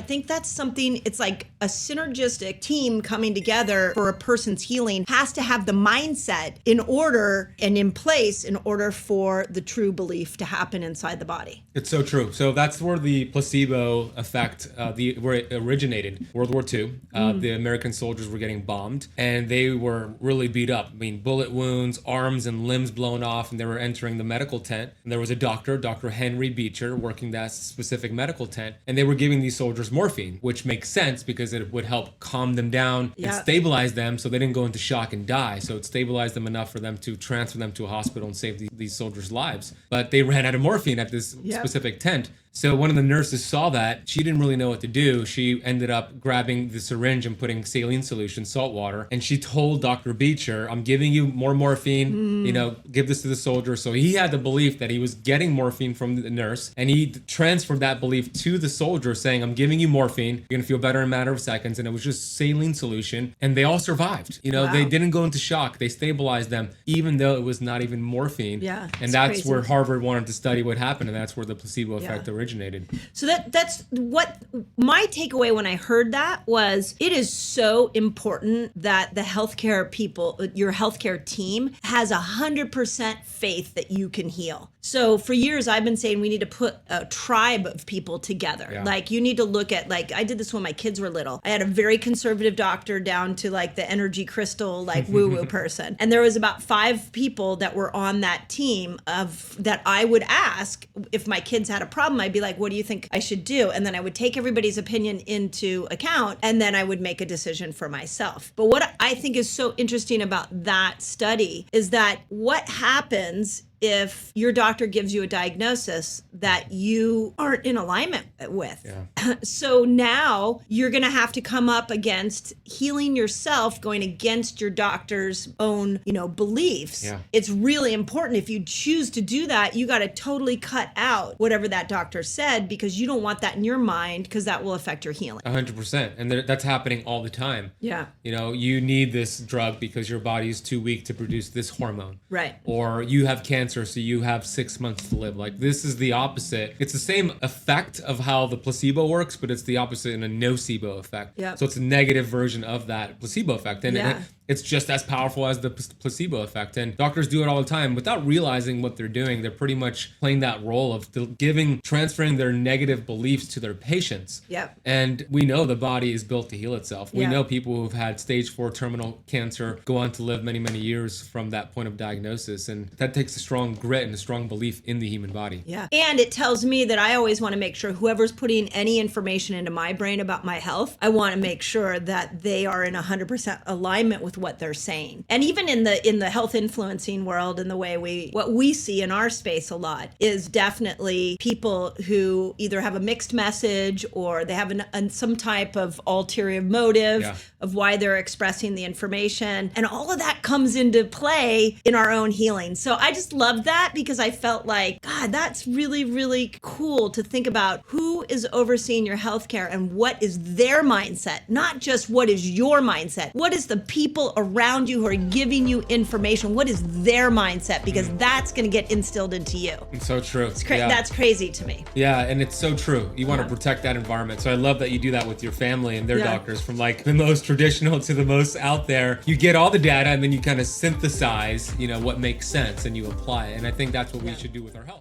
think that's something, it's like a synergistic team coming together for a person's healing has to have the mindset in order and in place in order for the true belief to happen inside the body. It's so true. So that's where the placebo effect, where it originated. World War II, the American soldiers were getting bombed and they were really beat up. I mean, bullet wounds, arms and limbs blown off, and they were entering the medical tent. And there was a doctor, Dr. Henry Beecher, working that specific medical tent, and they were giving these soldiers morphine, which makes sense because it would help calm them down and stabilize them so they didn't go into shock and die. So it stabilized them enough for them to transfer them to a hospital and save these soldiers' lives. But they ran out of morphine at this specific tent. So one of the nurses saw that. She didn't really know what to do. She ended up grabbing the syringe and putting saline solution, salt water, and she told Dr. Beecher, I'm giving you more morphine, give this to the soldier. So he had the belief that he was getting morphine from the nurse, and he transferred that belief to the soldier saying, I'm giving you morphine. You're going to feel better in a matter of seconds. And it was just saline solution. And they all survived. They didn't go into shock. They stabilized them, even though it was not even morphine. Yeah. And that's crazy. Where Harvard wanted to study what happened. And that's where the placebo effect originated. So that's what my takeaway when I heard that was, it is so important that the healthcare people, your healthcare team has 100% faith that you can heal. So for years I've been saying we need to put a tribe of people together. Yeah. Like you need to look at, like I did this when my kids were little. I had a very conservative doctor down to like the energy crystal, like woo-woo person. And there was about 5 people that were on that team that I would ask if my kids had a problem. I'd be like, what do you think I should do? And then I would take everybody's opinion into account, and then I would make a decision for myself. But what I think is so interesting about that study is that what happens if your doctor gives you a diagnosis that you aren't in alignment with. Yeah. So now you're going to have to come up against healing yourself, going against your doctor's own, beliefs. Yeah. It's really important. If you choose to do that, you got to totally cut out whatever that doctor said, because you don't want that in your mind, because that will affect your healing. 100%. And that's happening all the time. Yeah. You need this drug because your body is too weak to produce this hormone. Right. Or you have cancer, so you have 6 months to live. Like, this is the opposite. It's the same effect of how the placebo works, but it's the opposite in a nocebo effect. Yep. So it's a negative version of that placebo effect. And it's just as powerful as the placebo effect. And doctors do it all the time without realizing what they're doing. They're pretty much playing that role of transferring their negative beliefs to their patients. Yep. And we know the body is built to heal itself. We know people who've had stage 4 terminal cancer go on to live many, many years from that point of diagnosis. And that takes a strong grit and a strong belief in the human body. Yeah. And it tells me that I always want to make sure whoever's putting any information into my brain about my health, I want to make sure that they are in 100% alignment with what they're saying. And even in the health influencing world, and the way what we see in our space a lot is definitely people who either have a mixed message or they have some type of ulterior motive of why they're expressing the information. And all of that comes into play in our own healing. So I just love that, because I felt like, God, that's really, really cool to think about who is overseeing your healthcare and what is their mindset, not just what is your mindset. What is the people around you who are giving you information? What is their mindset? Because that's going to get instilled into you. It's so true. That's crazy to me. Yeah, and it's so true. You want to protect that environment. So I love that you do that with your family and their doctors, from like the most traditional to the most out there. You get all the data and then you kind of synthesize, what makes sense, and you apply it. And I think that's what we should do with our health.